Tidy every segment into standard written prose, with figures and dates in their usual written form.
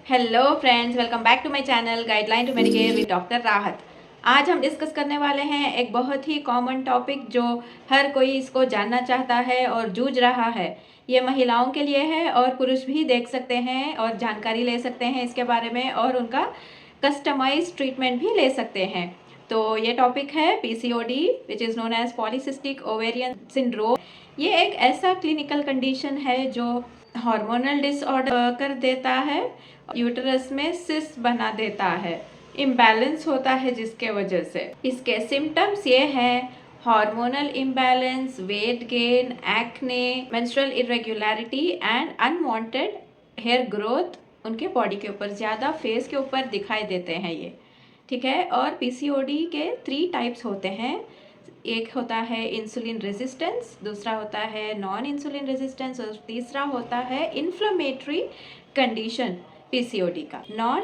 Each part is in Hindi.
Hello friends, welcome back to my channel guideline to medicare with doctor Rahat. आज हम डिस्कस करने वाले हैं एक बहुत ही कॉमन टॉपिक जो हर कोई इसको जानना चाहता है और जूझ रहा है। ये महिलाओं के लिए है और पुरुष भी देख सकते हैं और जानकारी ले सकते हैं इसके बारे में और उनका कस्टमाइज ट्रीटमेंट भी ले सकते हैं। तो ये टॉपिक है PCOD which is known as polycystic ovarian syndrome. ये एक ऐसा क्लिनिकल कंडीशन है जो हार्मोनल डिसऑर्डर कर देता है, यूटरस में सिस्ट बना देता है, इम्बैलेंस होता है जिसके वजह से इसके सिम्टम्स ये हैं: hormonal imbalance, weight gain, acne, menstrual irregularity and unwanted hair growth. उनके बॉडी के ऊपर ज़्यादा फेस के ऊपर दिखाई देते हैं ये, ठीक है। और पीसीओडी के 3 टाइप्स होते हैं। एक होता है इंसुलिन रेजिस्टेंस, दूसरा होता है नॉन इंसुलिन रेजिस्टेंस और तीसरा होता है इन्फ्लेमेटरी कंडीशन। पीसीओडी का नॉन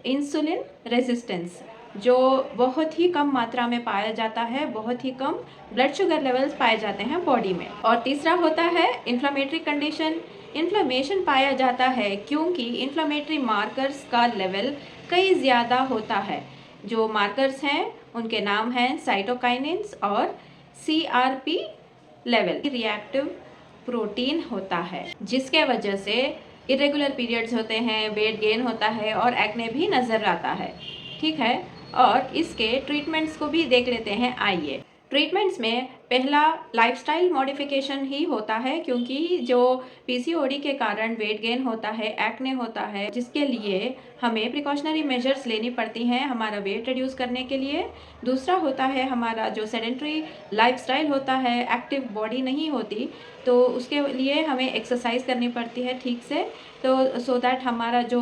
इंसुलिन रेजिस्टेंस जो बहुत ही कम मात्रा में पाया जाता है, बहुत ही कम ब्लड शुगर लेवल्स पाए जाते हैं बॉडी में। और तीसरा होता है इन्फ्लेमेटरी कंडीशन। इन्फ्लेमेशन पाया जाता है क्योंकि इन्फ्लेमेटरी मार्कर्स का लेवल कई ज़्यादा होता है। जो मार्कर्स हैं उनके नाम हैं साइटोकाइनिन्स और सीआरपी लेवल। रिएक्टिव प्रोटीन होता है जिसके वजह से इरेगुलर पीरियड्स होते हैं, वेट गेन होता है और एक्ने भी नज़र आता है, ठीक है। और इसके ट्रीटमेंट्स को भी देख लेते हैं। आइए, ट्रीटमेंट्स में पहला लाइफस्टाइल मॉडिफिकेशन ही होता है क्योंकि जो पीसीओडी के कारण वेट गेन होता है, एक्ने होता है, जिसके लिए हमें प्रिकॉशनरी मेजर्स लेनी पड़ती हैं हमारा वेट रिड्यूस करने के लिए। दूसरा होता है हमारा जो सेडेंट्री लाइफस्टाइल होता है, एक्टिव बॉडी नहीं होती, तो उसके लिए हमें एक्सरसाइज करनी पड़ती है ठीक से, तो सो दैट हमारा जो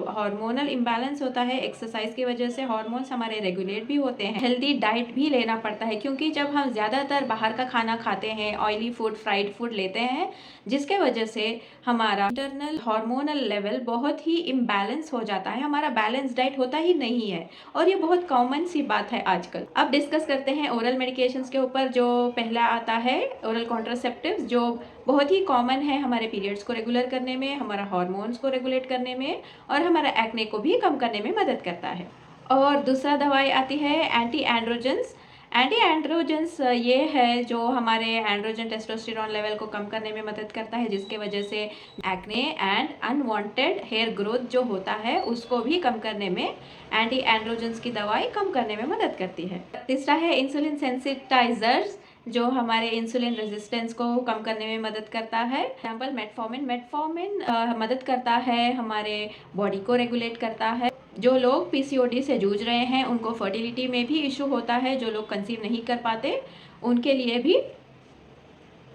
हार्मोनल इम्बैलेंस होता है, एक्सरसाइज की वजह से हार्मोन्स हमारे रेगुलेट भी होते हैं। हेल्दी डाइट भी लेना पड़ता है क्योंकि जब हम ज़्यादातर बाहर का खाना खाते हैं, ऑयली फूड, फ्राइड फूड लेते हैं, जिसके वजह से हमारा इंटरनल हार्मोनल लेवल बहुत ही इम्बैलेंस हो जाता है, हमारा बैलेंस डाइट होता ही नहीं है। और ये बहुत कॉमन सी बात है आजकल। अब डिस्कस करते हैं ओरल मेडिकेशंस के ऊपर। जो पहला आता है ओरल कॉन्ट्रासेप्टिव्स, जो बहुत ही कॉमन है हमारे पीरियड्स को रेगुलर करने में, हमारा हार्मोन्स को रेगुलेट करने में और हमारा एक्ने को भी कम करने में मदद करता है। और दूसरा दवाई आती है एंटी एंड्रोजेंस। एंटी एंड्रोजेंस ये है जो हमारे एंड्रोजन टेस्टोस्टेरोन लेवल को कम करने में मदद करता है, जिसके वजह से acne and unwanted hair growth जो होता है उसको भी कम करने में एंटी एंड्रोजेंस की दवाई कम करने में मदद करती है। तीसरा है इंसुलिन सेंसिटाइजर्स जो हमारे इंसुलिन रेजिस्टेंस को कम करने में मदद करता है। एग्जाम्पल मेटफॉर्मिन मदद करता है, हमारे बॉडी को रेगुलेट करता है। जो लोग पीसीओडी से जूझ रहे हैं उनको फर्टिलिटी में भी इशू होता है, जो लोग कंसीव नहीं कर पाते उनके लिए भी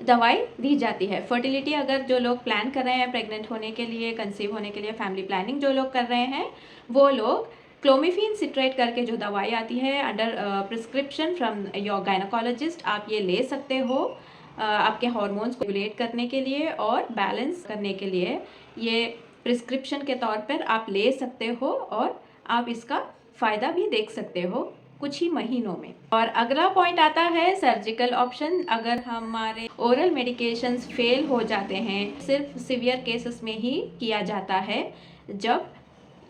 दवाई दी जाती है। फर्टिलिटी अगर जो लोग प्लान कर रहे हैं प्रेग्नेंट होने के लिए, कंसीव होने के लिए, फैमिली प्लानिंग जो लोग कर रहे हैं, वो लोग क्लोमिफेन सिट्रेट करके जो दवाई आती है under prescription from your gynaecologist, आप ये ले सकते हो आपके हार्मोन्स को रेगुलेट करने के लिए और बैलेंस करने के लिए। ये प्रिस्क्रिप्शन के तौर पर आप ले सकते हो और आप इसका फ़ायदा भी देख सकते हो कुछ ही महीनों में। और अगला पॉइंट आता है सर्जिकल ऑप्शन। अगर हमारे ओरल मेडिकेशंस फेल हो जाते हैं, सिर्फ सीवियर केसेस में ही किया जाता है, जब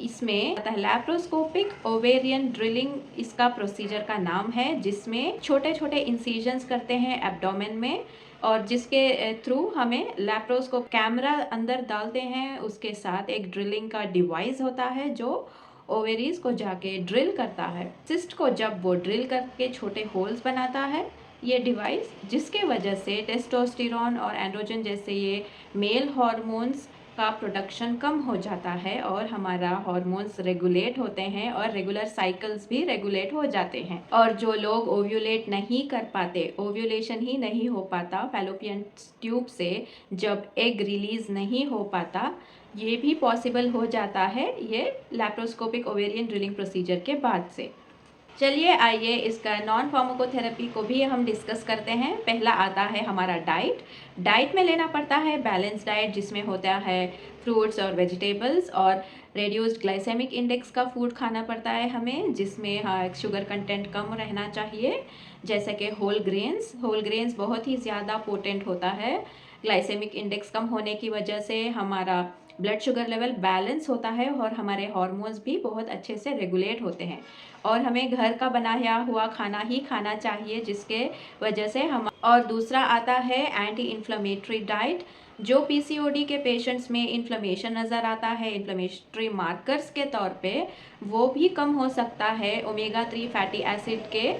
इसमें लैप्रोस्कोपिक ओवेरियन ड्रिलिंग इसका प्रोसीजर का नाम है, जिसमें छोटे छोटे इंसिजन्स करते हैं एब्डोमेन में और जिसके थ्रू हमें लैप्रोस्कोप कैमरा अंदर डालते हैं, उसके साथ एक ड्रिलिंग का डिवाइस होता है जो ओवेरीज को जाके ड्रिल करता है। सिस्ट को जब वो ड्रिल करके छोटे होल्स बनाता है ये डिवाइस, जिसके वजह से टेस्टोस्टेरोन और एंड्रोजन जैसे ये मेल हार्मोन्स का प्रोडक्शन कम हो जाता है और हमारा हार्मोन्स रेगुलेट होते हैं और रेगुलर साइकिल्स भी रेगुलेट हो जाते हैं। और जो लोग ओव्यूलेट नहीं कर पाते, ओव्यूलेशन ही नहीं हो पाता फैलोपियन ट्यूब से, जब एग रिलीज नहीं हो पाता, ये भी पॉसिबल हो जाता है ये लैप्रोस्कोपिक ओवेरियन ड्रिलिंग प्रोसीजर के बाद से। चलिए आइए इसका नॉन फार्माकोथेरेपी को भी हम डिस्कस करते हैं। पहला आता है हमारा डाइट। डाइट में लेना पड़ता है बैलेंस डाइट, जिसमें होता है फ्रूट्स और वेजिटेबल्स, और रेड्यूस्ड ग्लाइसेमिक इंडेक्स का फूड खाना पड़ता है हमें, जिसमें शुगर कंटेंट कम रहना चाहिए, जैसे कि होल ग्रेन्स बहुत ही ज़्यादा पोटेंट होता है। ग्लाइसेमिक इंडेक्स कम होने की वजह से हमारा ब्लड शुगर लेवल बैलेंस होता है और हमारे हार्मोन्स भी बहुत अच्छे से रेगुलेट होते हैं। और हमें घर का बनाया हुआ खाना ही खाना चाहिए, जिसके वजह से हम। और दूसरा आता है एंटी इन्फ्लेमेटरी डाइट। जो पीसीओडी के पेशेंट्स में इन्फ्लेमेशन नज़र आता है इन्फ्लेमेटरी मार्कर्स के तौर पे, वो भी कम हो सकता है ओमेगा 3 फैटी एसिड के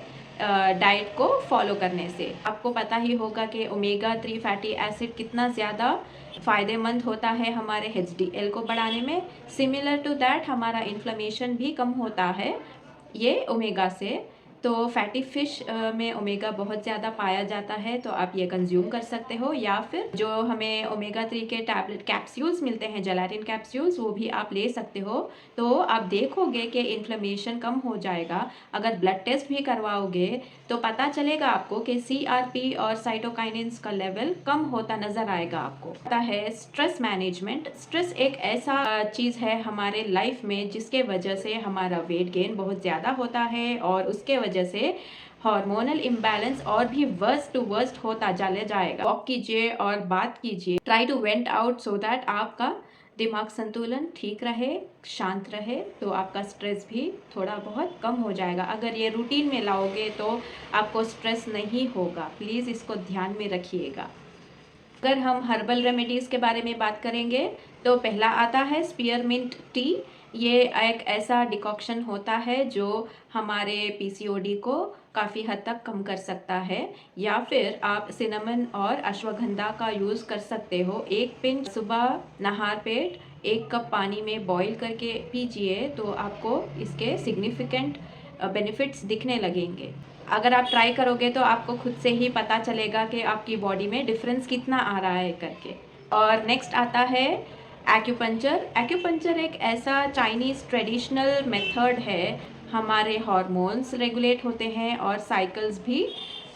डाइट को फॉलो करने से। आपको पता ही होगा कि ओमेगा 3 फैटी एसिड कितना ज़्यादा फ़ायदेमंद होता है हमारे HDL को बढ़ाने में। सिमिलर टू दैट हमारा इन्फ्लेमेशन भी कम होता है ये ओमेगा से। तो फैटी फिश में ओमेगा बहुत ज़्यादा पाया जाता है, तो आप ये कंज्यूम कर सकते हो। या फिर जो हमें ओमेगा 3 के टैबलेट कैप्सूल्स मिलते हैं, जेलाटिन कैप्सूल्स, वो भी आप ले सकते हो। तो आप देखोगे कि इन्फ्लेमेशन कम हो जाएगा। अगर ब्लड टेस्ट भी करवाओगे तो पता चलेगा आपको कि CRP और साइटोकाइनिन्स का लेवल कम होता नज़र आएगा आपको। आता है स्ट्रेस मैनेजमेंट। स्ट्रेस एक ऐसा चीज़ है हमारे लाइफ में जिसके वजह से हमारा वेट गेन बहुत ज़्यादा होता है और उसके वजह से हार्मोनल इम्बैलेंस और भी वर्स्ट टू वर्स्ट होता चले जाएगा। वॉक कीजिए और बात कीजिए, try to went out so that आपका दिमाग संतुलन ठीक रहे, शांत रहे, तो आपका स्ट्रेस भी थोड़ा बहुत कम हो जाएगा। अगर ये रूटीन में लाओगे तो आपको स्ट्रेस नहीं होगा। प्लीज़ इसको ध्यान में रखिएगा। अगर हम हर्बल रेमेडीज़ के बारे में बात करेंगे तो पहला आता है स्पीयरमिंट टी। ये एक ऐसा डिकॉक्शन होता है जो हमारे पीसीओडी को काफ़ी हद तक कम कर सकता है। या फिर आप सिनेमन और अश्वगंधा का यूज़ कर सकते हो। एक पिंच सुबह नहार पेट 1 कप पानी में बॉईल करके पीजिए तो आपको इसके सिग्निफिकेंट बेनिफिट्स दिखने लगेंगे। अगर आप ट्राई करोगे तो आपको खुद से ही पता चलेगा कि आपकी बॉडी में डिफरेंस कितना आ रहा है करके। और नेक्स्ट आता है एक्यूपंक्चर। एक्यूपंक्चर एक ऐसा चाइनीज़ ट्रेडिशनल मेथड है। हमारे हार्मोन्स रेगुलेट होते हैं और साइकिल्स भी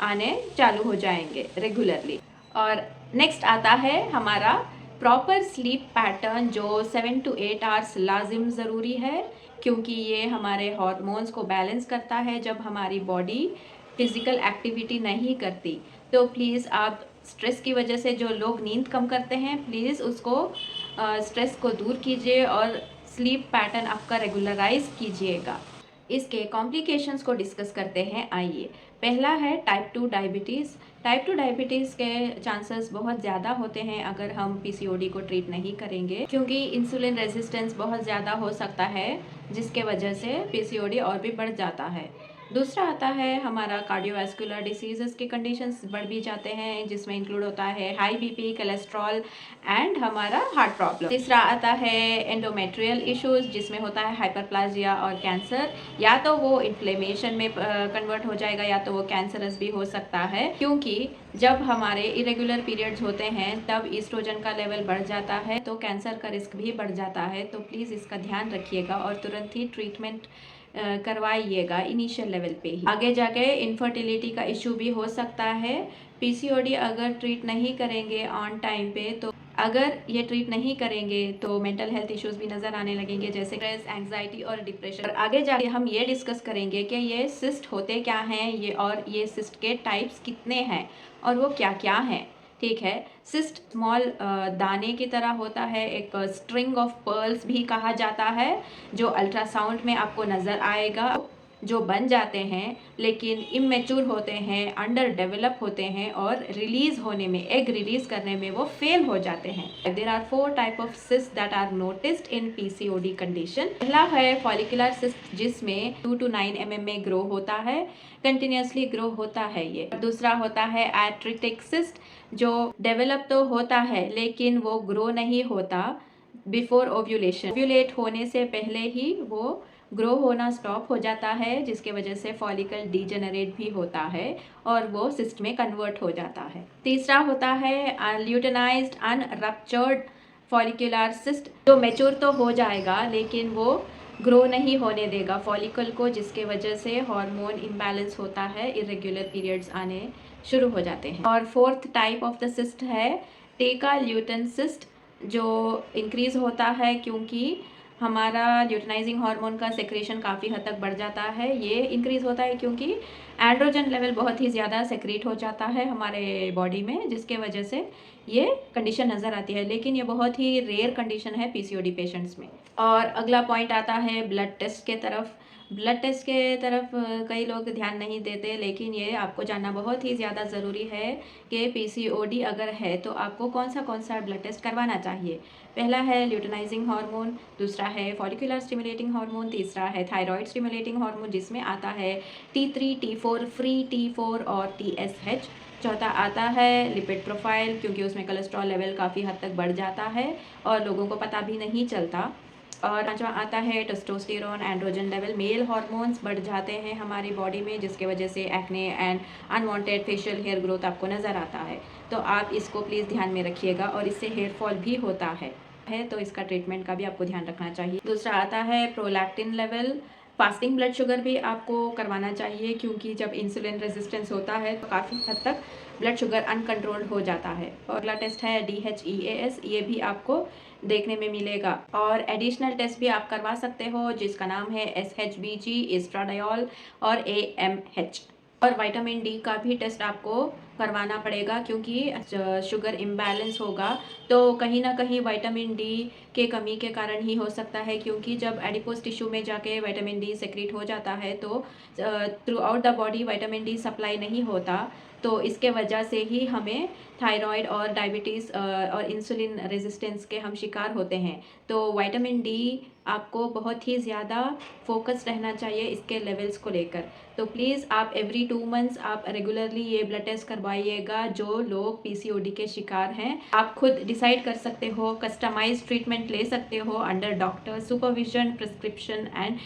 आने चालू हो जाएंगे रेगुलरली। और नेक्स्ट आता है हमारा प्रॉपर स्लीप पैटर्न, जो 7 to 8 आवर्स लाजिम ज़रूरी है, क्योंकि ये हमारे हार्मोन्स को बैलेंस करता है जब हमारी बॉडी फिज़िकल एक्टिविटी नहीं करती। तो प्लीज़ आप स्ट्रेस की वजह से जो लोग नींद कम करते हैं, प्लीज़ उसको स्ट्रेस को दूर कीजिए और स्लीप पैटर्न आपका रेगुलराइज कीजिएगा। इसके कॉम्प्लिकेशंस को डिस्कस करते हैं, आइए। पहला है टाइप 2 डायबिटीज़। टाइप 2 डायबिटीज़ के चांसेस बहुत ज़्यादा होते हैं अगर हम पीसीओडी को ट्रीट नहीं करेंगे, क्योंकि इंसुलिन रेजिस्टेंस बहुत ज़्यादा हो सकता है जिसके वजह से पीसीओडी और भी बढ़ जाता है। दूसरा आता है हमारा कार्डियोवैस्कुलर डिसीज़ेस के कंडीशंस बढ़ भी जाते हैं, जिसमें इंक्लूड होता है हाई बीपी, कोलेस्ट्रॉल एंड हमारा हार्ट प्रॉब्लम। तीसरा आता है एंडोमेट्रियल इश्यूज, जिसमें होता है हाइपरप्लाजिया और कैंसर। या तो वो इन्फ्लेमेशन में कन्वर्ट हो जाएगा या तो वो कैंसरस भी हो सकता है, क्योंकि जब हमारे इरेगुलर पीरियड्स होते हैं तब ईस्ट्रोजन का लेवल बढ़ जाता है, तो कैंसर का रिस्क भी बढ़ जाता है। तो प्लीज़ इसका ध्यान रखिएगा और तुरंत ही ट्रीटमेंट करवाइएगा इनिशियल लेवल पे ही। आगे जाके इनफर्टिलिटी का इशू भी हो सकता है। पीसीओडी अगर ट्रीट नहीं करेंगे ऑन टाइम पे, तो अगर ये ट्रीट नहीं करेंगे तो मेंटल हेल्थ इश्यूज भी नज़र आने लगेंगे, जैसे स्ट्रेस, एंग्जाइटी और डिप्रेशन। और आगे जाके हम ये डिस्कस करेंगे कि ये सिस्ट होते क्या हैं, ये और ये सिस्ट के टाइप्स कितने हैं और वो क्या क्या हैं। ठीक है, सिस्ट स्मॉल दाने की तरह होता है, एक स्ट्रिंग ऑफ पर्ल्स भी कहा जाता है, जो अल्ट्रासाउंड में आपको नज़र आएगा, जो बन जाते हैं लेकिन इमेच्योर होते हैं, अंडर डेवलप होते हैं और रिलीज़ होने में, एग रिलीज़ करने में वो फेल हो जाते हैं। There are 4 type of cyst that are noticed in PCOD condition. पहला है फॉलिकुलर सिस्ट, जिसमें 2 to 9 mm में ग्रो होता है, कंटिन्यूसली ग्रो होता है ये। दूसरा होता है आर्थ्रिटिक सिस्ट, जो डेवलप तो होता है लेकिन वो ग्रो नहीं होता बिफोर ओव्यूलेशन। ओव्यूलेट होने से पहले ही वो ग्रो होना स्टॉप हो जाता है, जिसके वजह से फॉलिकल डीजेनरेट भी होता है और वो सिस्ट में कन्वर्ट हो जाता है। तीसरा होता है ल्यूटेनाइज्ड अनरप्चर्ड फॉलिकुलर सिस्ट, जो मैच्योर तो हो जाएगा लेकिन वो ग्रो नहीं होने देगा फॉलिकल को, जिसके वजह से हार्मोन इम्बैलेंस होता है, इरेगुलर पीरियड्स आने शुरू हो जाते हैं। और fourth type of the cyst है टेका ल्यूटन सिस्ट, जो इंक्रीज होता है क्योंकि हमारा ल्यूटिनाइजिंग हार्मोन का सेक्रेशन काफ़ी हद तक बढ़ जाता है। ये इंक्रीज़ होता है क्योंकि एंड्रोजन लेवल बहुत ही ज़्यादा सेक्रेट हो जाता है हमारे बॉडी में, जिसके वजह से ये कंडीशन नज़र आती है। लेकिन ये बहुत ही रेयर कंडीशन है पीसीओडी पेशेंट्स में। और अगला पॉइंट आता है ब्लड टेस्ट के तरफ। ब्लड टेस्ट के तरफ कई लोग ध्यान नहीं देते, लेकिन ये आपको जानना बहुत ही ज़्यादा ज़रूरी है कि पीसीओडी अगर है तो आपको कौन सा ब्लड टेस्ट करवाना चाहिए। पहला है ल्यूटिनाइजिंग हार्मोन, दूसरा है फॉलिकुलर स्टिमुलेटिंग हार्मोन, तीसरा है थायराइड स्टिमुलेटिंग हार्मोन जिसमें आता है T3, T4, फ्री T4 और TSH। चौथा आता है लिपिड प्रोफाइल, क्योंकि उसमें कोलेस्ट्रॉल लेवल काफ़ी हद तक बढ़ जाता है और लोगों को पता भी नहीं चलता। और पांचवा आता है testosterone, androgen level. Male hormones बढ़ जाते हैं हमारी बॉडी में, जिसके वजह से acne and unwanted facial hair growth आपको नज़र आता है। तो आप इसको प्लीज़ ध्यान में रखिएगा। और इससे हेयर फॉल भी होता है तो इसका ट्रीटमेंट का भी आपको ध्यान रखना चाहिए। दूसरा आता है prolactin level. Fasting blood sugar भी आपको करवाना चाहिए, क्योंकि जब इंसुलिन रेजिस्टेंस होता है तो काफ़ी हद तक ब्लड शुगर अनकंट्रोल्ड हो जाता है। और अगला टेस्ट है DHEAS, ये भी आपको देखने में मिलेगा। और एडिशनल टेस्ट भी आप करवा सकते हो जिसका नाम है SHBG, एस्ट्राडायोल और AMH। और विटामिन डी का भी टेस्ट आपको करवाना पड़ेगा, क्योंकि शुगर इम्बैलेंस होगा तो कहीं ना कहीं विटामिन डी के कमी के कारण ही हो सकता है। क्योंकि जब एडिपोज टिश्यू में जाके विटामिन डी सेक्रेट हो जाता है तो through out the body vitamin D supply नहीं होता, तो इसके वजह से ही हमें थायराइड और डायबिटीज़ और इंसुलिन रेजिस्टेंस के हम शिकार होते हैं। तो विटामिन डी आपको बहुत ही ज़्यादा फोकस रहना चाहिए इसके लेवल्स को लेकर। तो प्लीज़ आप एवरी 2 मंथ्स आप रेगुलरली ये ब्लड टेस्ट करवाइएगा। जो लोग पीसीओडी के शिकार हैं, आप खुद डिसाइड कर सकते हो, कस्टमाइज ट्रीटमेंट ले सकते हो under doctor supervision, prescription and.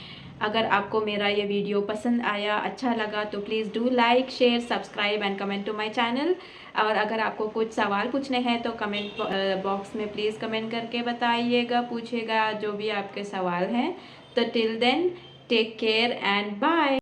अगर आपको मेरा ये वीडियो पसंद आया, अच्छा लगा तो please do like, share, subscribe and comment to my channel. और अगर आपको कुछ सवाल पूछने हैं तो कमेंट बॉक्स में प्लीज़ कमेंट करके बताइएगा, पूछिएगा जो भी आपके सवाल हैं। तो till then take care and bye.